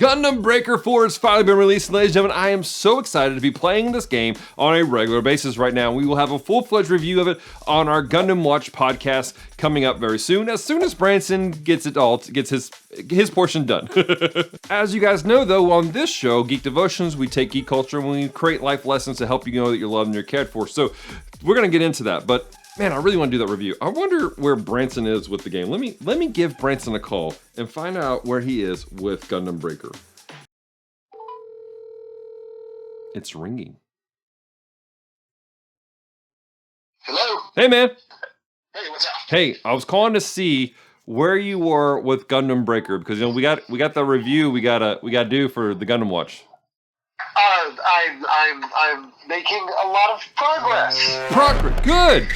Gundam Breaker 4 has finally been released, ladies and gentlemen. I am so excited to be playing this game on a regular basis right now. We will have a full-fledged review of it on our Gundam Watch podcast coming up very soon as Branson gets his portion done. As you guys know, though, on this show, Geek Devotions, we take geek culture and we create life lessons to help you know that you're loved and you're cared for. So we're gonna get into that, but man, I really want to do that review. I wonder where Branson is with the game. Let me give Branson a call and find out where he is with Gundam Breaker. It's ringing. Hello? Hey, man. Hey, what's up? Hey, I was calling to see where you were with Gundam Breaker because you know we got the review we gotta do for the Gundam Watch. I'm making a lot of progress. Good.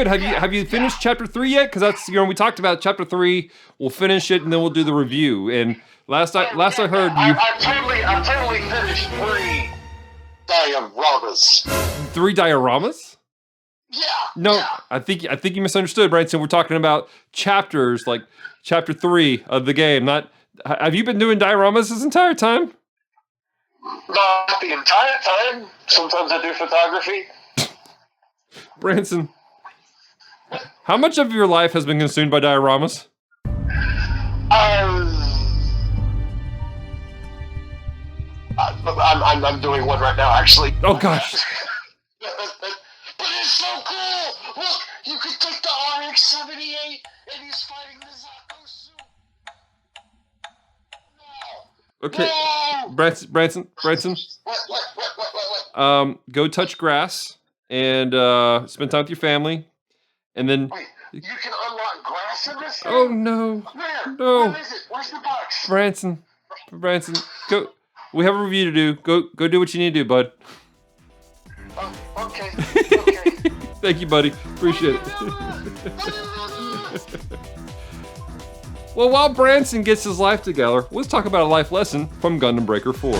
Have you finished chapter 3 yet? Because that's we talked about chapter 3. We'll finish it and then we'll do the review. And last I heard you. I've totally finished 3 dioramas. 3 dioramas? Yeah. No, yeah. I think you misunderstood, Branson. We're talking about chapters, like chapter 3 of the game. Not. Have you been doing dioramas this entire time? Not the entire time. Sometimes I do photography. Branson, how much of your life has been consumed by dioramas? I'm doing one right now, actually. Oh gosh. But it's so cool! Look, you can take the RX-78 and he's fighting the Zako suit. No. Okay, No. Branson. What? Go touch grass and spend time with your family, and then. Wait, you can unlock grass in this thing? Oh no! Where? No! Where is it? Where's the box? Branson, go. We have a review to do. Go do what you need to do, bud. Oh, okay. Thank you, buddy. Appreciate it. Well, while Branson gets his life together, let's talk about a life lesson from Gundam Breaker 4.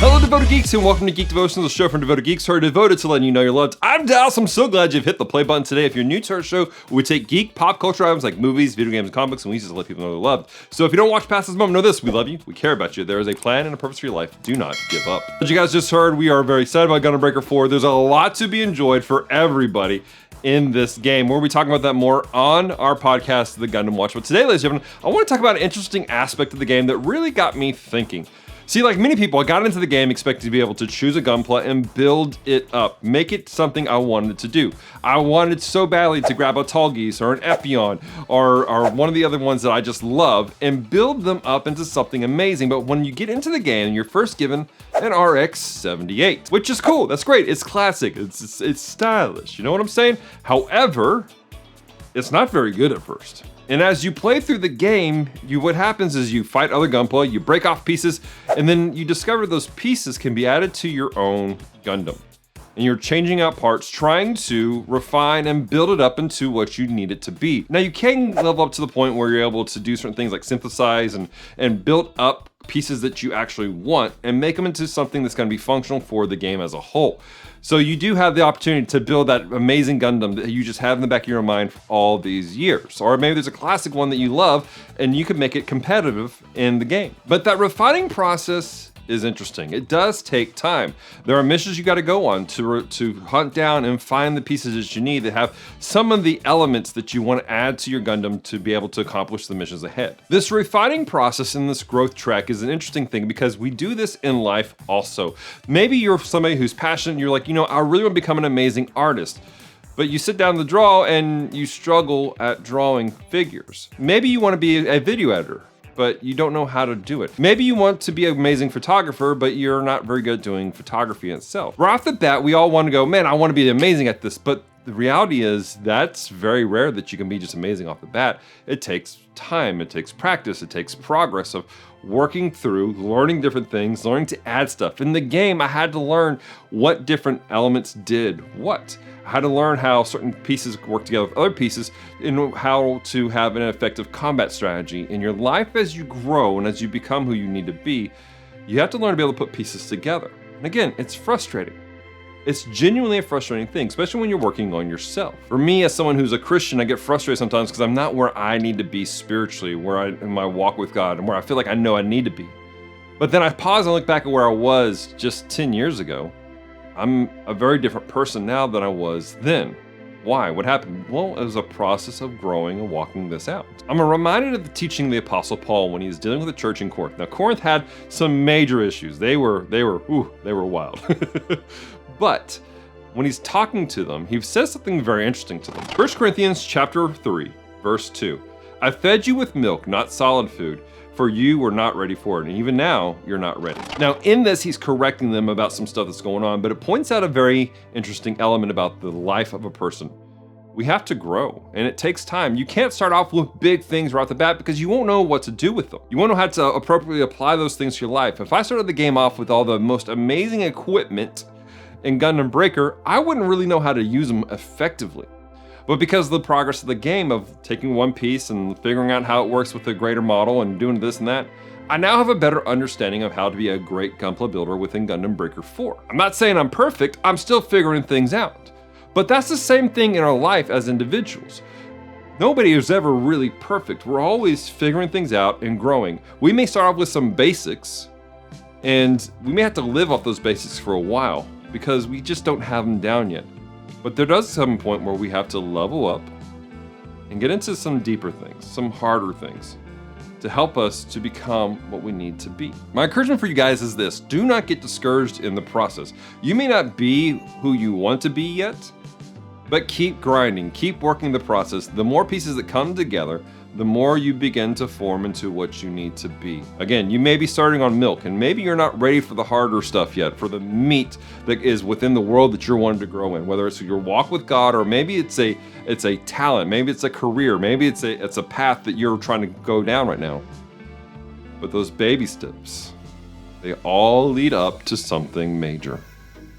Hello, Devoted Geeks, and welcome to Geek Devotions, a show from Devoted Geeks who are devoted to letting you know you're loved. I'm Dallas. I'm so glad you've hit the play button today. If you're new to our show, we take geek pop culture items like movies, video games, and comic books, and we use it to let people know they're loved. So if you don't watch past this moment, know this: we love you, we care about you. There is a plan and a purpose for your life. Do not give up. As you guys just heard, we are very excited about Gundam Breaker 4. There's a lot to be enjoyed for everybody in this game. We'll be talking about that more on our podcast, The Gundam Watch. But today, ladies and gentlemen, I want to talk about an interesting aspect of the game that really got me thinking. See, like many people, I got into the game expecting to be able to choose a gunpla and build it up, make it something I wanted to do. I wanted so badly to grab a Tallgeese or an Epyon or one of the other ones that I just love and build them up into something amazing. But when you get into the game, you're first given an RX-78, which is cool. That's great. It's classic. It's stylish. You know what I'm saying? However, it's not very good at first. And as you play through the game, what happens is you fight other gunpla, you break off pieces, and then you discover those pieces can be added to your own Gundam. And you're changing out parts, trying to refine and build it up into what you need it to be. Now you can level up to the point where you're able to do certain things like synthesize and build up pieces that you actually want and make them into something that's going to be functional for the game as a whole. So you do have the opportunity to build that amazing Gundam that you just have in the back of your mind for all these years. Or maybe there's a classic one that you love and you can make it competitive in the game. But that refining process is interesting. It does take time. There are missions you got to go on to hunt down and find the pieces that you need that have some of the elements that you want to add to your Gundam to be able to accomplish the missions ahead. This refining process and this growth track is an interesting thing because we do this in life also. Maybe you're somebody who's passionate and you're like, I really want to become an amazing artist. But you sit down to draw and you struggle at drawing figures. Maybe you want to be a video editor, but you don't know how to do it. Maybe you want to be an amazing photographer, but you're not very good at doing photography itself. Right off the bat, we all want to go, man, I want to be amazing at this, but the reality is that's very rare that you can be just amazing off the bat. It takes time, it takes practice, it takes progress of working through, learning different things, learning to add stuff. In the game, I had to learn what different elements did what. I had to learn how certain pieces work together with other pieces and how to have an effective combat strategy. In your life as you grow and as you become who you need to be, you have to learn to be able to put pieces together. And again, it's frustrating. It's genuinely a frustrating thing, especially when you're working on yourself. For me, as someone who's a Christian, I get frustrated sometimes because I'm not where I need to be spiritually, in my walk with God, and where I feel like I know I need to be. But then I pause and look back at where I was just 10 years ago. I'm a very different person now than I was then. Why? What happened? Well, it was a process of growing and walking this out. I'm reminded of the teaching of the Apostle Paul when he was dealing with the church in Corinth. Now, Corinth had some major issues. They were wild. But when he's talking to them, he says something very interesting to them. 1 Corinthians chapter 3, verse 2. I fed you with milk, not solid food, for you were not ready for it, and even now, you're not ready. Now, in this, he's correcting them about some stuff that's going on, but it points out a very interesting element about the life of a person. We have to grow, and it takes time. You can't start off with big things right off the bat because you won't know what to do with them. You won't know how to appropriately apply those things to your life. If I started the game off with all the most amazing equipment in Gundam Breaker, I wouldn't really know how to use them effectively. But because of the progress of the game of taking one piece and figuring out how it works with a greater model and doing this and that, I now have a better understanding of how to be a great Gunpla builder within Gundam Breaker 4. I'm not saying I'm perfect, I'm still figuring things out. But that's the same thing in our life as individuals. Nobody is ever really perfect. We're always figuring things out and growing. We may start off with some basics, and we may have to live off those basics for a while because we just don't have them down yet. But there does come a point where we have to level up and get into some deeper things, some harder things, to help us to become what we need to be. My encouragement for you guys is this: do not get discouraged in the process. You may not be who you want to be yet, but keep grinding, keep working the process. The more pieces that come together, the more you begin to form into what you need to be. Again, you may be starting on milk, and maybe you're not ready for the harder stuff yet, for the meat that is within the world that you're wanting to grow in, whether it's your walk with God, or maybe it's a talent, maybe it's a career, maybe it's a path that you're trying to go down right now. But those baby steps, they all lead up to something major.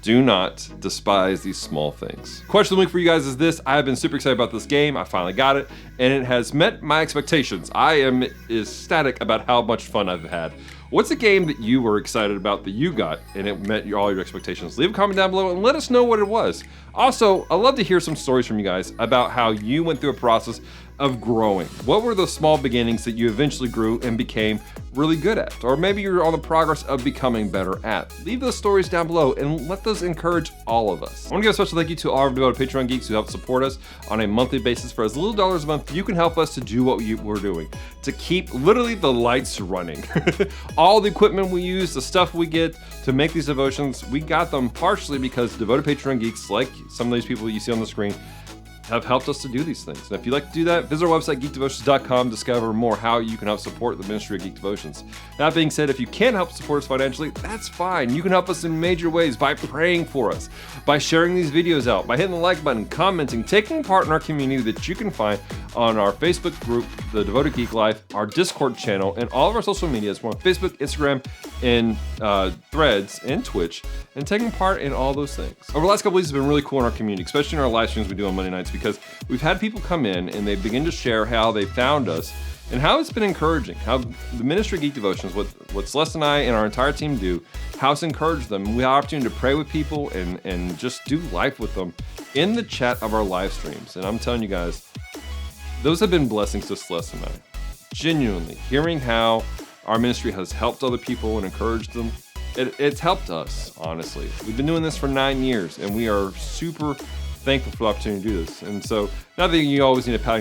Do not despise these small things. Question of the week for you guys is this: I have been super excited about this game. I finally got it, and it has met my expectations. I am ecstatic about how much fun I've had. What's a game that you were excited about that you got and it met all your expectations? Leave a comment down below and let us know what it was. Also, I'd love to hear some stories from you guys about how you went through a process of growing. What were those small beginnings that you eventually grew and became really good at? Or maybe you're on the progress of becoming better at. Leave those stories down below and let those encourage all of us. I want to give a special thank you to all our devoted Patreon geeks who help support us on a monthly basis. For as little dollars a month, you can help us to do what we're doing, to keep literally the lights running. All the equipment we use, the stuff we get to make these devotions, we got them partially because devoted Patreon geeks like some of these people you see on the screen have helped us to do these things. And if you'd like to do that, visit our website, geekdevotions.com, discover more how you can help support the ministry of Geek Devotions. That being said, if you can't help support us financially, that's fine. You can help us in major ways by praying for us, by sharing these videos out, by hitting the like button, commenting, taking part in our community that you can find on our Facebook group, The Devoted Geek Life, our Discord channel, and all of our social medias. We're on Facebook, Instagram, and Threads, and Twitch, and taking part in all those things. Over the last couple weeks, it's been really cool in our community, especially in our live streams we do on Monday nights, because we've had people come in and they begin to share how they found us and how it's been encouraging, how the ministry of Geek Devotions, what Celeste and I and our entire team do, how it's encouraged them. We have the opportunity to pray with people and just do life with them in the chat of our live streams. And I'm telling you guys, those have been blessings to Celeste and I. Genuinely, hearing how our ministry has helped other people and encouraged them, it's helped us, honestly. We've been doing this for 9 years, and we are super thankful for the opportunity to do this. And so, not that you always need a pat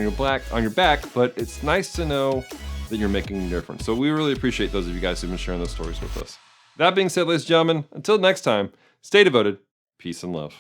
on your back, but it's nice to know that you're making a difference. So we really appreciate those of you guys who've been sharing those stories with us. That being said, ladies and gentlemen, until next time, stay devoted, peace and love.